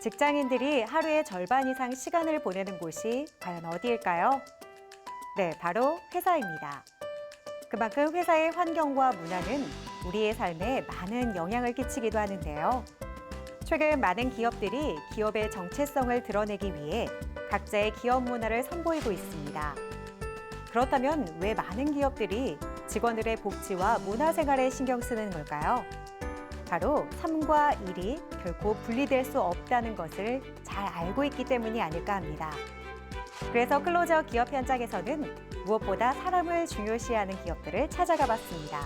직장인들이 하루의 절반 이상 시간을 보내는 곳이 과연 어디일까요? 네, 바로 회사입니다. 그만큼 회사의 환경과 문화는 우리의 삶에 많은 영향을 끼치기도 하는데요. 최근 많은 기업들이 기업의 정체성을 드러내기 위해 각자의 기업 문화를 선보이고 있습니다. 그렇다면 왜 많은 기업들이 직원들의 복지와 문화생활에 신경 쓰는 걸까요? 바로 삶과 일이 결코 분리될 수 없다는 것을 잘 알고 있기 때문이 아닐까 합니다. 그래서 클로저 기업 현장에서는 무엇보다 사람을 중요시하는 기업들을 찾아가 봤습니다.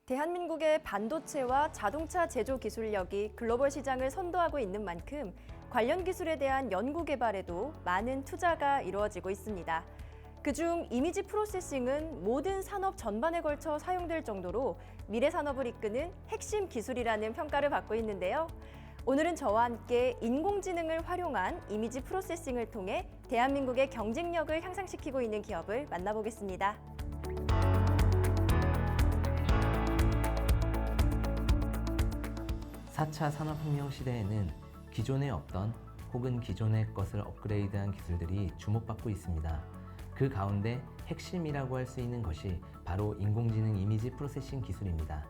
대한민국의 반도체와 자동차 제조 기술력이 글로벌 시장을 선도하고 있는 만큼 관련 기술에 대한 연구 개발에도 많은 투자가 이루어지고 있습니다. 그중 이미지 프로세싱은 모든 산업 전반에 걸쳐 사용될 정도로 미래 산업을 이끄는 핵심 기술이라는 평가를 받고 있는데요. 오늘은 저와 함께 인공지능을 활용한 이미지 프로세싱을 통해 대한민국의 경쟁력을 향상시키고 있는 기업을 만나보겠습니다. (4차) 산업혁명 시대에는 기존에 없던 혹은 기존의 것을 업그레이드한 기술들이 주목받고 있습니다. 그 가운데 핵심이라고 할 수 있는 것이 바로 인공지능 이미지 프로세싱 기술입니다.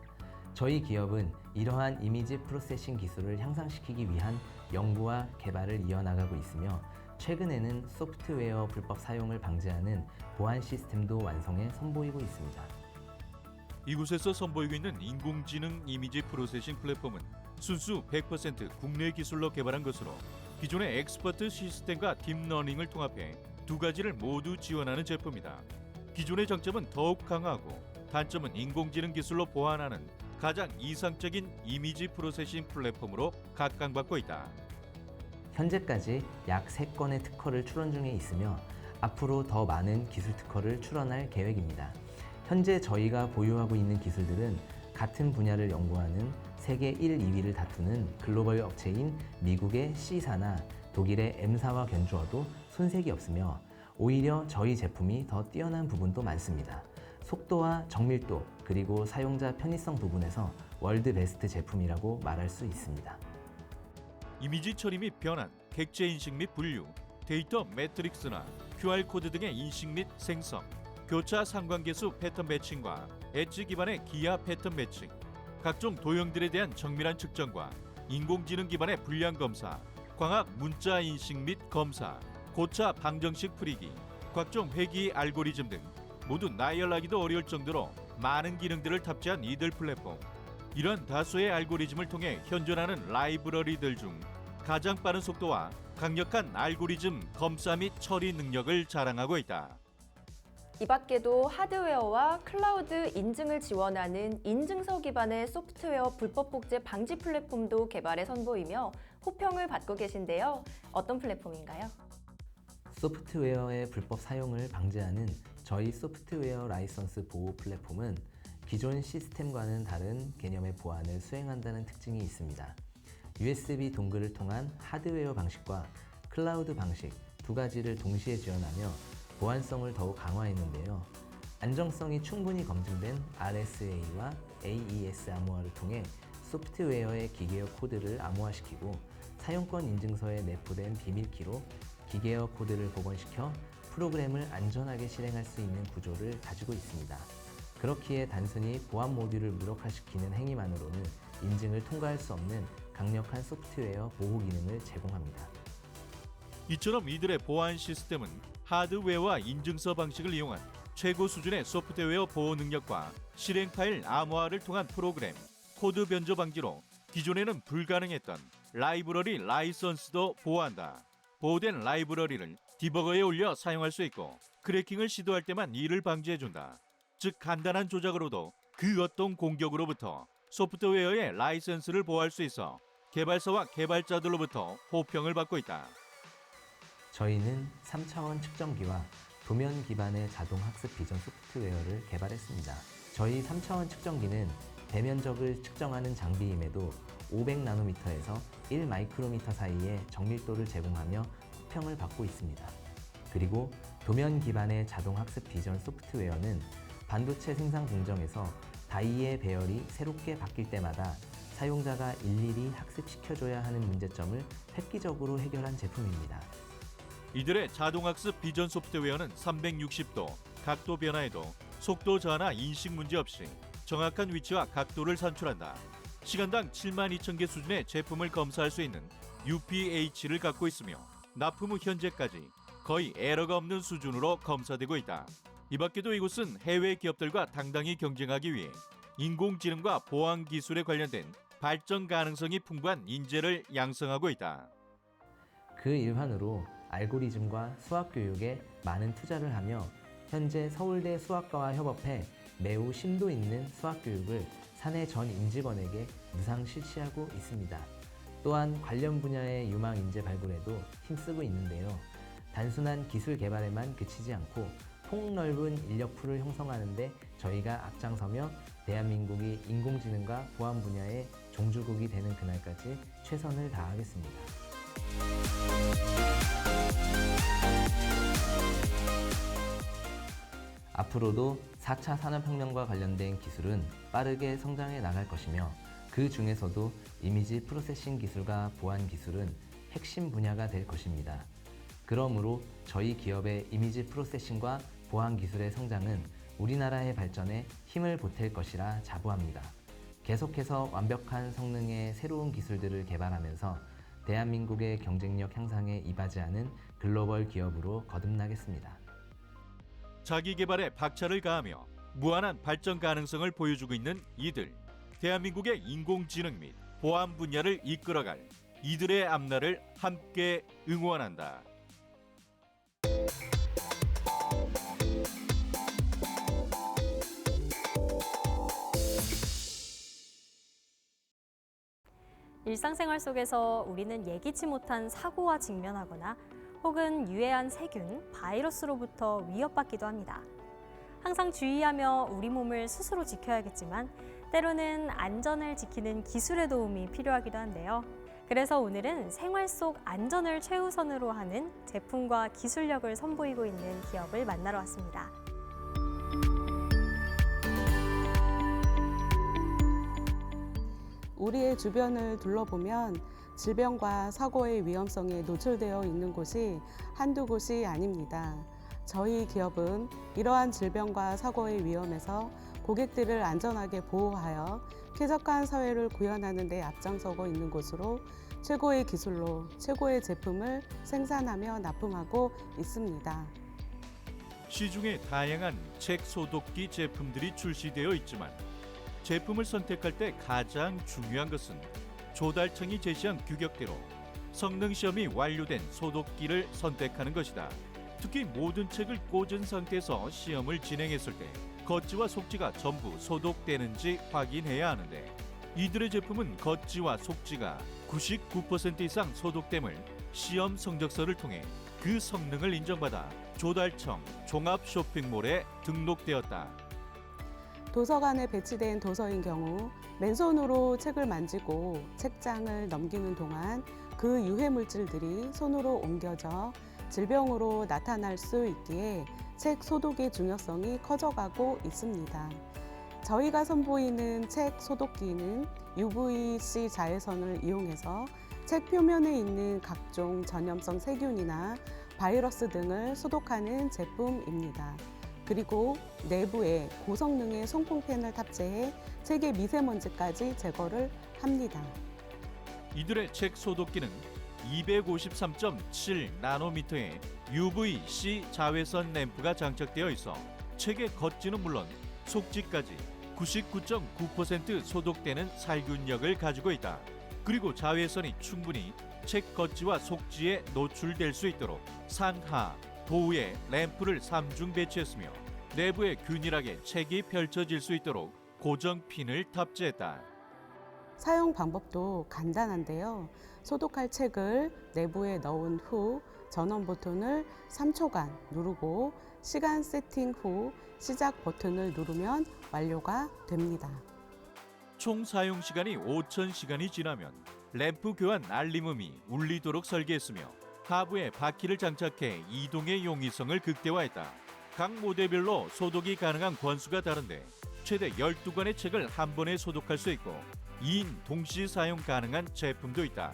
저희 기업은 이러한 이미지 프로세싱 기술을 향상시키기 위한 연구와 개발을 이어나가고 있으며 최근에는 소프트웨어 불법 사용을 방지하는 보안 시스템도 완성해 선보이고 있습니다. 이곳에서 선보이고 있는 인공지능 이미지 프로세싱 플랫폼은 순수 100% 국내 기술로 개발한 것으로 기존의 엑스퍼트 시스템과 딥러닝을 통합해 두 가지를 모두 지원하는 제품이다. 기존의 장점은 더욱 강화하고 단점은 인공지능 기술로 보완하는 가장 이상적인 이미지 프로세싱 플랫폼으로 각광받고 있다. 현재까지 약 3건의 특허를 출원 중에 있으며 앞으로 더 많은 기술 특허를 출원할 계획입니다. 현재 저희가 보유하고 있는 기술들은 같은 분야를 연구하는 세계 1, 2위를 다투는 글로벌 업체인 미국의 C사나 독일의 M사와 견주어도 손색이 없으며 오히려 저희 제품이 더 뛰어난 부분도 많습니다. 속도와 정밀도 그리고 사용자 편의성 부분에서 월드 베스트 제품이라고 말할 수 있습니다. 이미지 처리 및 변환, 객체 인식 및 분류, 데이터 매트릭스나 QR코드 등의 인식 및 생성, 교차 상관계수 패턴 매칭과 엣지 기반의 기하 패턴 매칭, 각종 도형들에 대한 정밀한 측정과 인공지능 기반의 불량 검사, 광학 문자 인식 및 검사, 고차 방정식 풀이기, 각종 회귀 알고리즘 등 모두 나열하기도 어려울 정도로 많은 기능들을 탑재한 이들 플랫폼. 이런 다수의 알고리즘을 통해 현존하는 라이브러리들 중 가장 빠른 속도와 강력한 알고리즘 검사 및 처리 능력을 자랑하고 있다. 이 밖에도 하드웨어와 클라우드 인증을 지원하는 인증서 기반의 소프트웨어 불법 복제 방지 플랫폼도 개발해 선보이며 호평을 받고 계신데요. 어떤 플랫폼인가요? 소프트웨어의 불법 사용을 방지하는 저희 소프트웨어 라이선스 보호 플랫폼은 기존 시스템과는 다른 개념의 보안을 수행한다는 특징이 있습니다. USB 동글을 통한 하드웨어 방식과 클라우드 방식 두 가지를 동시에 지원하며 보안성을 더욱 강화했는데요. 안정성이 충분히 검증된 RSA와 AES 암호화를 통해 소프트웨어의 기계어 코드를 암호화시키고 사용권 인증서에 내포된 비밀키로 기계어 코드를 복원시켜 프로그램을 안전하게 실행할 수 있는 구조를 가지고 있습니다. 그렇기에 단순히 보안 모듈을 무력화시키는 행위만으로는 인증을 통과할 수 없는 강력한 소프트웨어 보호 기능을 제공합니다. 이처럼 이들의 보안 시스템은 하드웨어와 인증서 방식을 이용한 최고 수준의 소프트웨어 보호 능력과 실행 파일 암호화를 통한 프로그램, 코드 변조 방지로 기존에는 불가능했던 라이브러리 라이선스도 보호한다. 보호된 라이브러리를 디버거에 올려 사용할 수 있고 크래킹을 시도할 때만 이를 방지해준다. 즉 간단한 조작으로도 그 어떤 공격으로부터 소프트웨어의 라이선스를 보호할 수 있어 개발사와 개발자들로부터 호평을 받고 있다. 저희는 3차원 측정기와 도면 기반의 자동 학습 비전 소프트웨어를 개발했습니다. 저희 3차원 측정기는 대면적을 측정하는 장비임에도 500나노미터에서 1마이크로미터 사이의 정밀도를 제공하며 호평을 받고 있습니다. 그리고 도면 기반의 자동 학습 비전 소프트웨어는 반도체 생산 공정에서 다이의 배열이 새롭게 바뀔 때마다 사용자가 일일이 학습시켜줘야 하는 문제점을 획기적으로 해결한 제품입니다. 이들의 자동학습 비전 소프트웨어는 360도 각도 변화에도 속도 저하나 인식 문제 없이 정확한 위치와 각도를 산출한다. 시간당 72,000개 수준의 제품을 검사할 수 있는 UPH를 갖고 있으며 납품 후 현재까지 거의 에러가 없는 수준으로 검사되고 있다. 이 밖에도 이곳은 해외 기업들과 당당히 경쟁하기 위해 인공지능과 보안 기술에 관련된 발전 가능성이 풍부한 인재를 양성하고 있다. 그 일환으로 알고리즘과 수학 교육에 많은 투자를 하며 현재 서울대 수학과와 협업해 매우 심도 있는 수학 교육을 사내 전 임직원에게 무상 실시하고 있습니다. 또한 관련 분야의 유망 인재 발굴에도 힘쓰고 있는데요. 단순한 기술 개발에만 그치지 않고 폭넓은 인력풀을 형성하는 데 저희가 앞장서며 대한민국이 인공지능과 보안 분야의 종주국이 되는 그날까지 최선을 다하겠습니다. 앞으로도 4차 산업혁명과 관련된 기술은 빠르게 성장해 나갈 것이며 그 중에서도 이미지 프로세싱 기술과 보안 기술은 핵심 분야가 될 것입니다. 그러므로 저희 기업의 이미지 프로세싱과 보안 기술의 성장은 우리나라의 발전에 힘을 보탤 것이라 자부합니다. 계속해서 완벽한 성능의 새로운 기술들을 개발하면서 대한민국의 경쟁력 향상에 이바지하는 글로벌 기업으로 거듭나겠습니다. 자기 개발에 박차를 가하며 무한한 발전 가능성을 보여주고 있는 이들. 대한민국의 인공지능 및 보안 분야를 이끌어갈 이들의 앞날을 함께 응원한다. 일상생활 속에서 우리는 예기치 못한 사고와 직면하거나 혹은 유해한 세균, 바이러스로부터 위협받기도 합니다. 항상 주의하며 우리 몸을 스스로 지켜야겠지만 때로는 안전을 지키는 기술의 도움이 필요하기도 한데요. 그래서 오늘은 생활 속 안전을 최우선으로 하는 제품과 기술력을 선보이고 있는 기업을 만나러 왔습니다. 우리의 주변을 둘러보면 질병과 사고의 위험성에 노출되어 있는 곳이 한두 곳이 아닙니다. 저희 기업은 이러한 질병과 사고의 위험에서 고객들을 안전하게 보호하여 쾌적한 사회를 구현하는 데 앞장서고 있는 곳으로 최고의 기술로 최고의 제품을 생산하며 납품하고 있습니다. 시중에 다양한 책 소독기 제품들이 출시되어 있지만 제품을 선택할 때 가장 중요한 것은 조달청이 제시한 규격대로 성능 시험이 완료된 소독기를 선택하는 것이다. 특히 모든 책을 꽂은 상태에서 시험을 진행했을 때 겉지와 속지가 전부 소독되는지 확인해야 하는데 이들의 제품은 겉지와 속지가 99% 이상 소독됨을 시험 성적서를 통해 그 성능을 인정받아 조달청 종합 쇼핑몰에 등록되었다. 도서관에 배치된 도서인 경우 맨손으로 책을 만지고 책장을 넘기는 동안 그 유해 물질들이 손으로 옮겨져 질병으로 나타날 수 있기에 책 소독의 중요성이 커져가고 있습니다. 저희가 선보이는 책 소독기는 UVC 자외선을 이용해서 책 표면에 있는 각종 전염성 세균이나 바이러스 등을 소독하는 제품입니다. 그리고 내부에 고성능의 송풍팬을 탑재해 책의 미세먼지까지 제거를 합니다. 이들의 책 소독기는 253.7 나노미터의 UVC 자외선 램프가 장착되어 있어 책의 겉지는 물론 속지까지 99.9% 소독되는 살균력을 가지고 있다. 그리고 자외선이 충분히 책 겉지와 속지에 노출될 수 있도록 상하, 도우에 램프를 3중 배치했으며 내부에 균일하게 책이 펼쳐질 수 있도록 고정 핀을 탑재했다. 사용 방법도 간단한데요. 소독할 책을 내부에 넣은 후 전원 버튼을 3초간 누르고 시간 세팅 후 시작 버튼을 누르면 완료가 됩니다. 총 사용 시간이 5,000시간이 지나면 램프 교환 알림음이 울리도록 설계했으며 하부에 바퀴를 장착해 이동의 용이성을 극대화했다. 각 모델별로 소독이 가능한 권수가 다른데 최대 12권의 책을 한 번에 소독할 수 있고 2인 동시 사용 가능한 제품도 있다.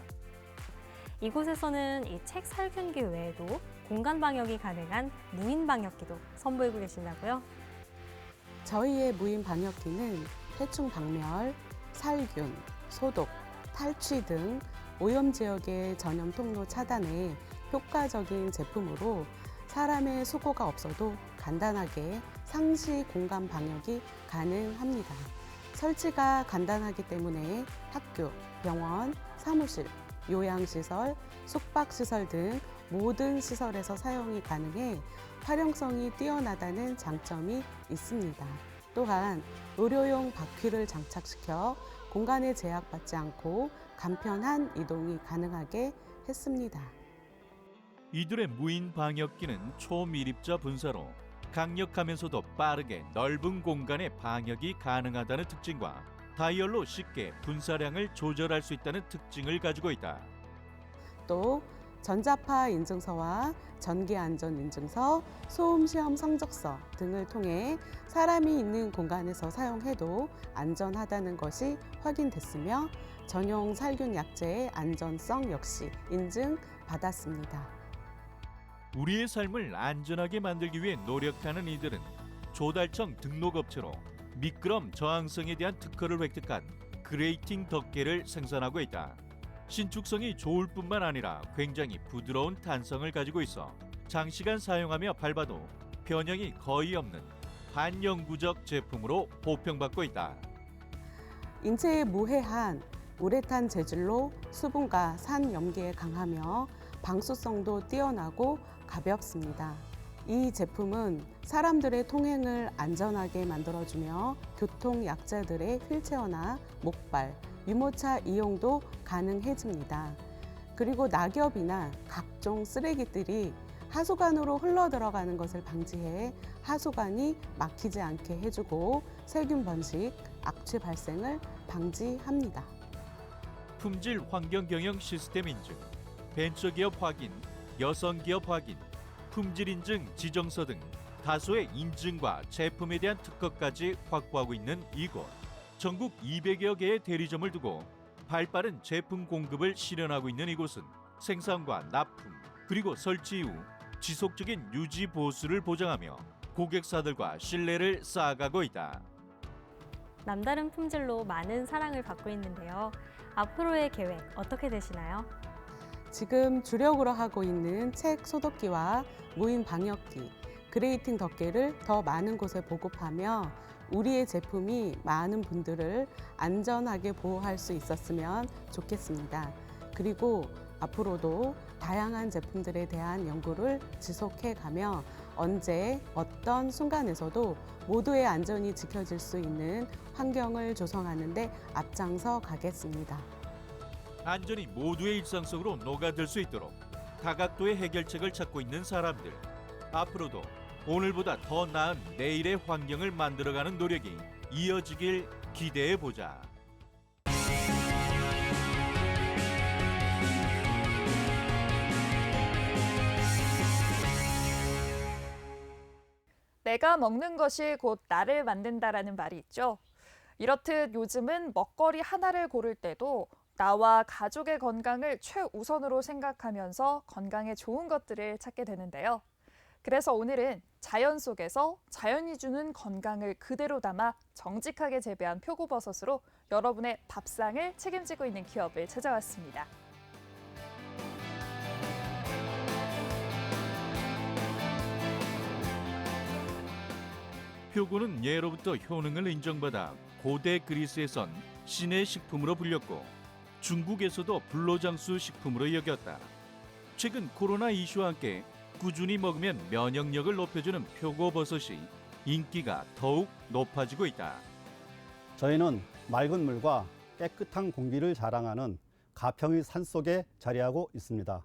이곳에서는 이 책 살균기 외에도 공간 방역이 가능한 무인 방역기도 선보이고 계신다고요? 저희의 무인 방역기는 해충 박멸, 살균, 소독, 탈취 등 오염 지역의 전염 통로 차단에 효과적인 제품으로 사람의 수고가 없어도 간단하게 상시 공간 방역이 가능합니다. 설치가 간단하기 때문에 학교, 병원, 사무실, 요양시설, 숙박시설 등 모든 시설에서 사용이 가능해 활용성이 뛰어나다는 장점이 있습니다. 또한 의료용 바퀴를 장착시켜 공간에 제약받지 않고 간편한 이동이 가능하게 했습니다. 이들의 무인 방역기는 초밀입자 분사로 강력하면서도 빠르게 넓은 공간에 방역이 가능하다는 특징과 다이얼로 쉽게 분사량을 조절할 수 있다는 특징을 가지고 있다. 또 전자파 인증서와 전기안전인증서, 소음시험 성적서 등을 통해 사람이 있는 공간에서 사용해도 안전하다는 것이 확인됐으며 전용 살균 약제의 안전성 역시 인증받았습니다. 우리의 삶을 안전하게 만들기 위해 노력하는 이들은 조달청 등록업체로 미끄럼 저항성에 대한 특허를 획득한 그레이팅 덮개를 생산하고 있다. 신축성이 좋을 뿐만 아니라 굉장히 부드러운 탄성을 가지고 있어 장시간 사용하며 밟아도 변형이 거의 없는 반영구적 제품으로 보평받고 있다. 인체에 무해한 우레탄 재질로 수분과 산 염기에 강하며 방수성도 뛰어나고 가볍습니다. 이 제품은 사람들의 통행을 안전하게 만들어주며 교통약자들의 휠체어나 목발, 유모차 이용도 가능해집니다. 그리고 낙엽이나 각종 쓰레기들이 하수관으로 흘러 들어가는 것을 방지해 하수관이 막히지 않게 해주고 세균 번식, 악취 발생을 방지합니다. 품질 환경 경영 시스템 인증, 벤처기업 확인, 여성기업 확인, 품질 인증 지정서 등 다수의 인증과 제품에 대한 특허까지 확보하고 있는 이곳. 전국 200여 개의 대리점을 두고 발빠른 제품 공급을 실현하고 있는 이곳은 생산과 납품, 그리고 설치 이후 지속적인 유지 보수를 보장하며 고객사들과 신뢰를 쌓아가고 있다. 남다른 품질로 많은 사랑을 받고 있는데요. 앞으로의 계획 어떻게 되시나요? 지금 주력으로 하고 있는 책 소독기와 무인 방역기, 그레이팅 덮개를 더 많은 곳에 보급하며 우리의 제품이 많은 분들을 안전하게 보호할 수 있었으면 좋겠습니다. 그리고 앞으로도 다양한 제품들에 대한 연구를 지속해 가며 언제 어떤 순간에서도 모두의 안전이 지켜질 수 있는 환경을 조성하는 데 앞장서 가겠습니다. 안전이 모두의 일상 속으로 녹아들 수 있도록 다각도의 해결책을 찾고 있는 사람들. 앞으로도 오늘보다 더 나은 내일의 환경을 만들어가는 노력이 이어지길 기대해보자. 내가 먹는 것이 곧 나를 만든다라는 말이 있죠. 이렇듯 요즘은 먹거리 하나를 고를 때도 나와 가족의 건강을 최우선으로 생각하면서 건강에 좋은 것들을 찾게 되는데요. 그래서 오늘은 자연 속에서 자연이 주는 건강을 그대로 담아 정직하게 재배한 표고버섯으로 여러분의 밥상을 책임지고 있는 기업을 찾아왔습니다. 표고는 예로부터 효능을 인정받아 고대 그리스에선 신의 식품으로 불렸고 중국에서도 불로장수 식품으로 여겼다. 최근 코로나 이슈와 함께 꾸준히 먹으면 면역력을 높여주는 표고버섯이 인기가 더욱 높아지고 있다. 저희는 맑은 물과 깨끗한 공기를 자랑하는 가평의 산속에 자리하고 있습니다.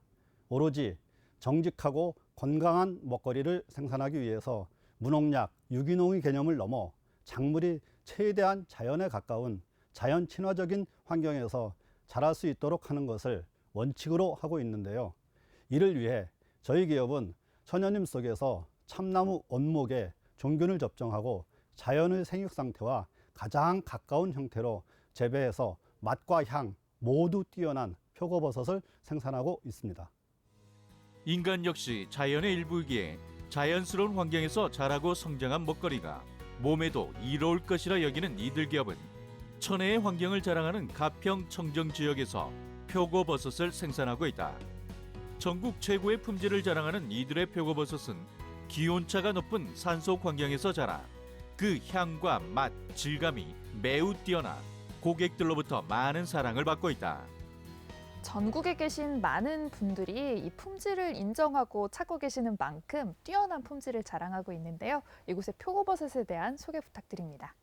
오로지 정직하고 건강한 먹거리를 생산하기 위해서 무농약, 유기농의 개념을 넘어 작물이 최대한 자연에 가까운 자연 친화적인 환경에서 자랄 수 있도록 하는 것을 원칙으로 하고 있는데요. 이를 위해 저희 기업은 천연임 속에서 참나무 원목에 종균을 접종하고 자연의 생육 상태와 가장 가까운 형태로 재배해서 맛과 향 모두 뛰어난 표고버섯을 생산하고 있습니다. 인간 역시 자연의 일부이기에 자연스러운 환경에서 자라고 성장한 먹거리가 몸에도 이로울 것이라 여기는 이들 기업은 천혜의 환경을 자랑하는 가평 청정 지역에서 표고버섯을 생산하고 있다. 전국 최고의 품질을 자랑하는 이들의 표고버섯은 기온차가 높은 산속 환경에서 자라 그 향과 맛, 질감이 매우 뛰어나 고객들로부터 많은 사랑을 받고 있다. 전국에 계신 많은 분들이 이 품질을 인정하고 찾고 계시는 만큼 뛰어난 품질을 자랑하고 있는데요. 이곳의 표고버섯에 대한 소개 부탁드립니다.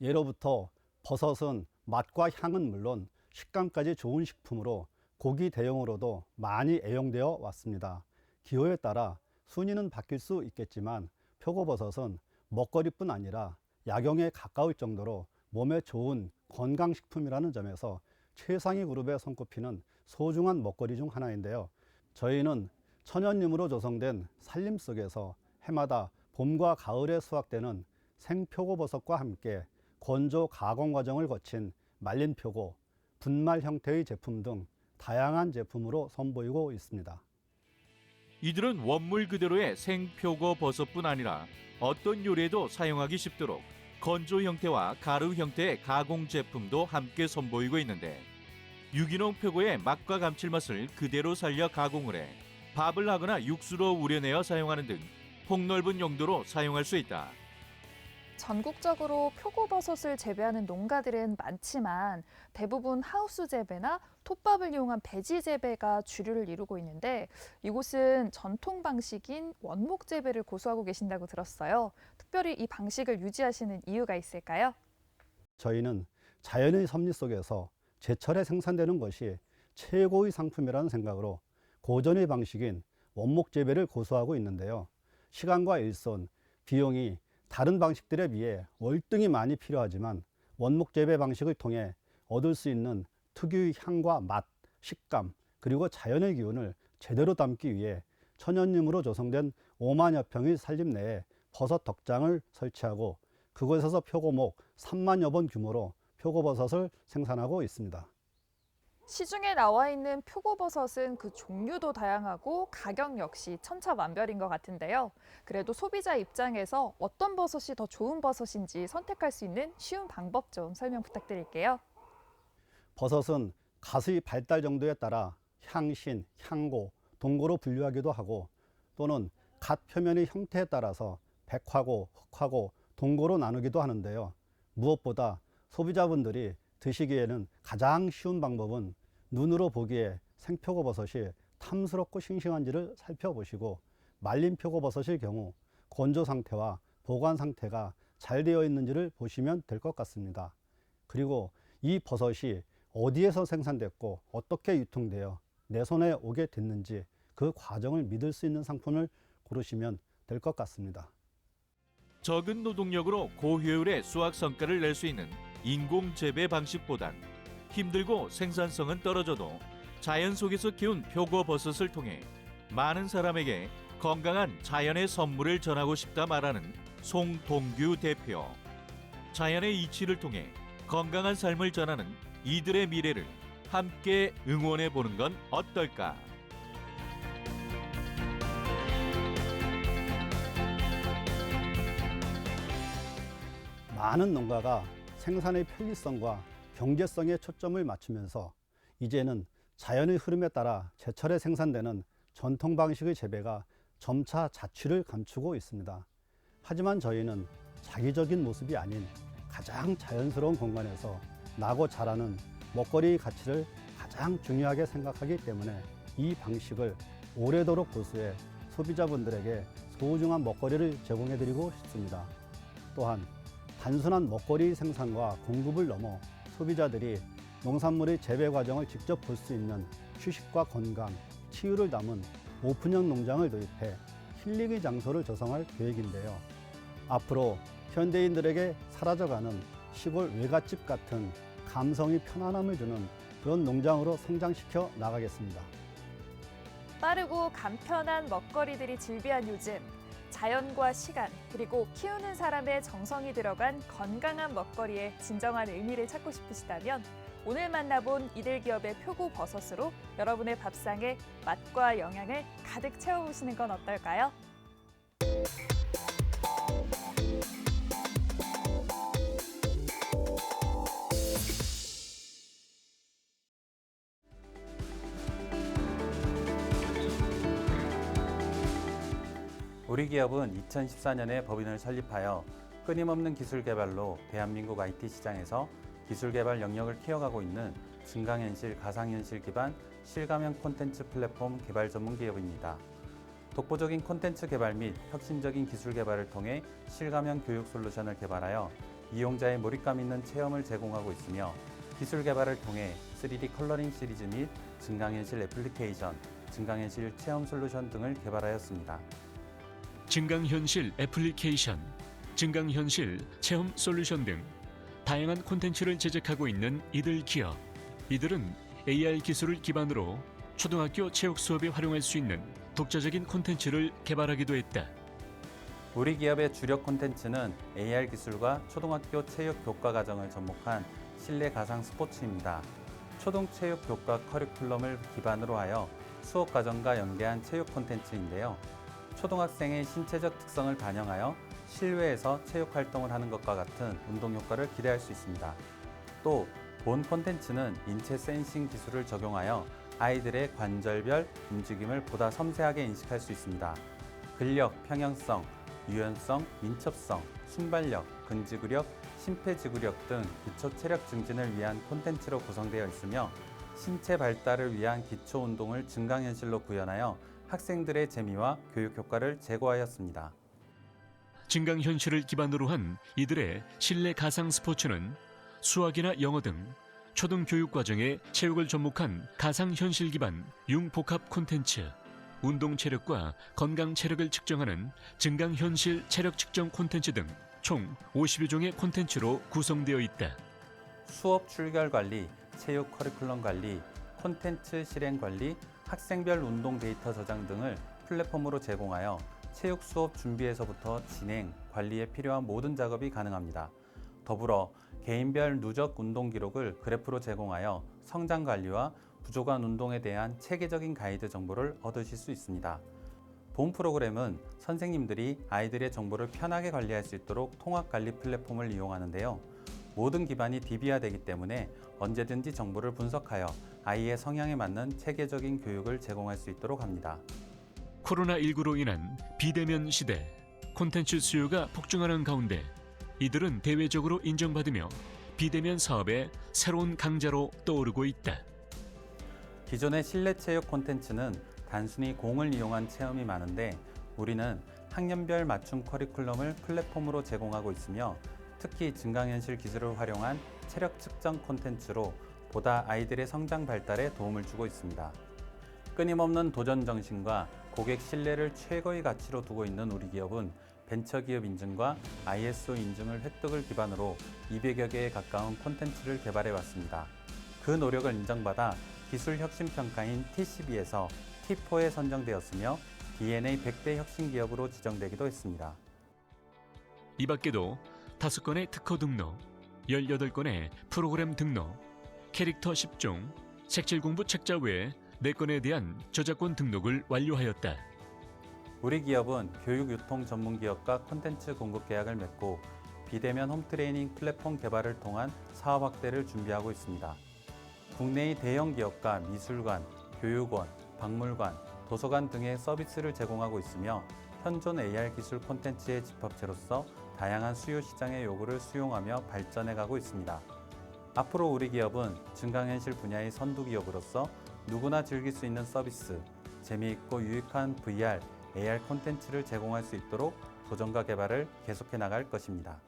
예로부터 버섯은 맛과 향은 물론 식감까지 좋은 식품으로 고기 대용으로도 많이 애용되어 왔습니다. 기호에 따라 순위는 바뀔 수 있겠지만 표고버섯은 먹거리뿐 아니라 약용에 가까울 정도로 몸에 좋은 건강식품이라는 점에서 최상위 그룹에 손꼽히는 소중한 먹거리 중 하나인데요. 저희는 천연유무로 조성된 산림 속에서 해마다 봄과 가을에 수확되는 생표고버섯과 함께 건조 가공 과정을 거친 말린 표고, 분말 형태의 제품 등 다양한 제품으로 선보이고 있습니다. 이들은 원물 그대로의 생표고버섯뿐 아니라 어떤 요리에도 사용하기 쉽도록 건조 형태와 가루 형태의 가공 제품도 함께 선보이고 있는데 유기농 표고의 맛과 감칠맛을 그대로 살려 가공을 해 밥을 하거나 육수로 우려내어 사용하는 등 폭넓은 용도로 사용할 수 있다. 전국적으로 표고버섯을 재배하는 농가들은 많지만 대부분 하우스 재배나 톱밥을 이용한 배지 재배가 주류를 이루고 있는데 이곳은 전통 방식인 원목 재배를 고수하고 계신다고 들었어요. 특별히 이 방식을 유지하시는 이유가 있을까요? 저희는 자연의 섭리 속에서 제철에 생산되는 것이 최고의 상품이라는 생각으로 고전의 방식인 원목 재배를 고수하고 있는데요. 시간과 일손, 비용이 다른 방식들에 비해 월등히 많이 필요하지만 원목 재배 방식을 통해 얻을 수 있는 특유의 향과 맛, 식감, 그리고 자연의 기운을 제대로 담기 위해 천연유무로 조성된 5만여 평의 산림 내에 버섯 덕장을 설치하고 그곳에서 표고목 3만여 번 규모로 표고버섯을 생산하고 있습니다. 시중에 나와 있는 표고버섯은 그 종류도 다양하고 가격 역시 천차만별인 것 같은데요. 그래도 소비자 입장에서 어떤 버섯이 더 좋은 버섯인지 선택할 수 있는 쉬운 방법 좀 설명 부탁드릴게요. 버섯은 갓의 발달 정도에 따라 향신, 향고, 동고로 분류하기도 하고 또는 갓 표면의 형태에 따라서 백화고, 흑화고, 동고로 나누기도 하는데요. 무엇보다 소비자분들이 드시기에는 가장 쉬운 방법은 눈으로 보기에 생표고버섯이 탐스럽고 싱싱한지를 살펴보시고 말린 표고버섯일 경우 건조 상태와 보관 상태가 잘 되어 있는지를 보시면 될 것 같습니다. 그리고 이 버섯이 어디에서 생산됐고 어떻게 유통되어 내 손에 오게 됐는지 그 과정을 믿을 수 있는 상품을 고르시면 될 것 같습니다. 적은 노동력으로 고효율의 수확 성과를 낼 수 있는 인공 재배 방식보단 힘들고 생산성은 떨어져도 자연 속에서 키운 표고버섯을 통해 많은 사람에게 건강한 자연의 선물을 전하고 싶다 말하는 송동규 대표. 자연의 이치를 통해 건강한 삶을 전하는 이들의 미래를 함께 응원해 보는 건 어떨까? 많은 농가가 생산의 편리성과 경제성에 초점을 맞추면서 이제는 자연의 흐름에 따라 제철에 생산되는 전통 방식의 재배가 점차 자취를 감추고 있습니다. 하지만 저희는 자기적인 모습이 아닌 가장 자연스러운 공간에서 나고 자라는 먹거리의 가치를 가장 중요하게 생각하기 때문에 이 방식을 오래도록 고수해 소비자분들에게 소중한 먹거리를 제공해드리고 싶습니다. 또한 단순한 먹거리 생산과 공급을 넘어 소비자들이 농산물의 재배 과정을 직접 볼 수 있는 휴식과 건강, 치유를 담은 오픈형 농장을 도입해 힐링의 장소를 조성할 계획인데요. 앞으로 현대인들에게 사라져가는 시골 외갓집 같은 감성이 편안함을 주는 그런 농장으로 성장시켜 나가겠습니다. 빠르고 간편한 먹거리들이 즐비한 요즘, 자연과 시간, 그리고 키우는 사람의 정성이 들어간 건강한 먹거리의 진정한 의미를 찾고 싶으시다면 오늘 만나본 이들 기업의 표고 버섯으로 여러분의 밥상에 맛과 영양을 가득 채워보시는 건 어떨까요? 우리 기업은 2014년에 법인을 설립하여 끊임없는 기술 개발로 대한민국 IT 시장에서 기술 개발 영역을 키워가고 있는 증강현실, 가상현실 기반 실감형 콘텐츠 플랫폼 개발 전문 기업입니다. 독보적인 콘텐츠 개발 및 혁신적인 기술 개발을 통해 실감형 교육 솔루션을 개발하여 이용자의 몰입감 있는 체험을 제공하고 있으며 기술 개발을 통해 3D 컬러링 시리즈 및 증강현실 애플리케이션, 증강현실 체험 솔루션 등을 개발하였습니다. 증강현실 애플리케이션, 증강현실 체험 솔루션 등 다양한 콘텐츠를 제작하고 있는 이들 기업. 이들은 AR 기술을 기반으로 초등학교 체육 수업에 활용할 수 있는 독자적인 콘텐츠를 개발하기도 했다. 우리 기업의 주력 콘텐츠는 AR 기술과 초등학교 체육 교과 과정을 접목한 실내 가상 스포츠입니다. 초등 체육 교과 커리큘럼을 기반으로 하여 수업 과정과 연계한 체육 콘텐츠인데요. 초등학생의 신체적 특성을 반영하여 실외에서 체육 활동을 하는 것과 같은 운동 효과를 기대할 수 있습니다. 또 본 콘텐츠는 인체 센싱 기술을 적용하여 아이들의 관절별 움직임을 보다 섬세하게 인식할 수 있습니다. 근력, 평형성, 유연성, 민첩성, 순발력, 근지구력, 심폐지구력 등 기초 체력 증진을 위한 콘텐츠로 구성되어 있으며 신체 발달을 위한 기초 운동을 증강현실로 구현하여 학생들의 재미와 교육 효과를 제고하였습니다. 증강현실을 기반으로 한 이들의 실내 가상 스포츠는 수학이나 영어 등 초등교육 과정에 체육을 접목한 가상현실 기반 융복합 콘텐츠, 운동 체력과 건강 체력을 측정하는 증강현실 체력 측정 콘텐츠 등 총 50여 종의 콘텐츠로 구성되어 있다. 수업 출결 관리, 체육 커리큘럼 관리, 콘텐츠 실행 관리, 학생별 운동 데이터 저장 등을 플랫폼으로 제공하여 체육 수업 준비에서부터 진행, 관리에 필요한 모든 작업이 가능합니다. 더불어 개인별 누적 운동 기록을 그래프로 제공하여 성장 관리와 부족한 운동에 대한 체계적인 가이드 정보를 얻으실 수 있습니다. 본 프로그램은 선생님들이 아이들의 정보를 편하게 관리할 수 있도록 통합 관리 플랫폼을 이용하는데요. 모든 기반이 DB화되기 때문에 언제든지 정보를 분석하여 아이의 성향에 맞는 체계적인 교육을 제공할 수 있도록 합니다. 코로나19로 인한 비대면 시대, 콘텐츠 수요가 폭증하는 가운데 이들은 대외적으로 인정받으며 비대면 사업의 새로운 강자로 떠오르고 있다. 기존의 실내 체육 콘텐츠는 단순히 공을 이용한 체험이 많은데 우리는 학년별 맞춤 커리큘럼을 플랫폼으로 제공하고 있으며 특히 증강현실 기술을 활용한 체력 측정 콘텐츠로 보다 아이들의 성장 발달에 도움을 주고 있습니다. 끊임없는 도전 정신과 고객 신뢰를 최고의 가치로 두고 있는 우리 기업은 벤처기업 인증과 ISO 인증을 획득을 기반으로 200여 개에 가까운 콘텐츠를 개발해 왔습니다. 그 노력을 인정받아 기술 혁신 평가인 TCB에서 T4에 선정되었으며 DNA 100대 혁신 기업으로 지정되기도 했습니다. 이 밖에도 5건의 특허 등록, 18건의 프로그램 등록, 캐릭터 10종, 색칠 공부 책자 외에 4건에 대한 저작권 등록을 완료하였다. 우리 기업은 교육 유통 전문 기업과 콘텐츠 공급 계약을 맺고 비대면 홈트레이닝 플랫폼 개발을 통한 사업 확대를 준비하고 있습니다. 국내의 대형 기업과 미술관, 교육원, 박물관, 도서관 등의 서비스를 제공하고 있으며 현존 AR 기술 콘텐츠의 집합체로서 다양한 수요 시장의 요구를 수용하며 발전해가고 있습니다. 앞으로 우리 기업은 증강현실 분야의 선두 기업으로서 누구나 즐길 수 있는 서비스, 재미있고 유익한 VR, AR 콘텐츠를 제공할 수 있도록 도전과 개발을 계속해 나갈 것입니다.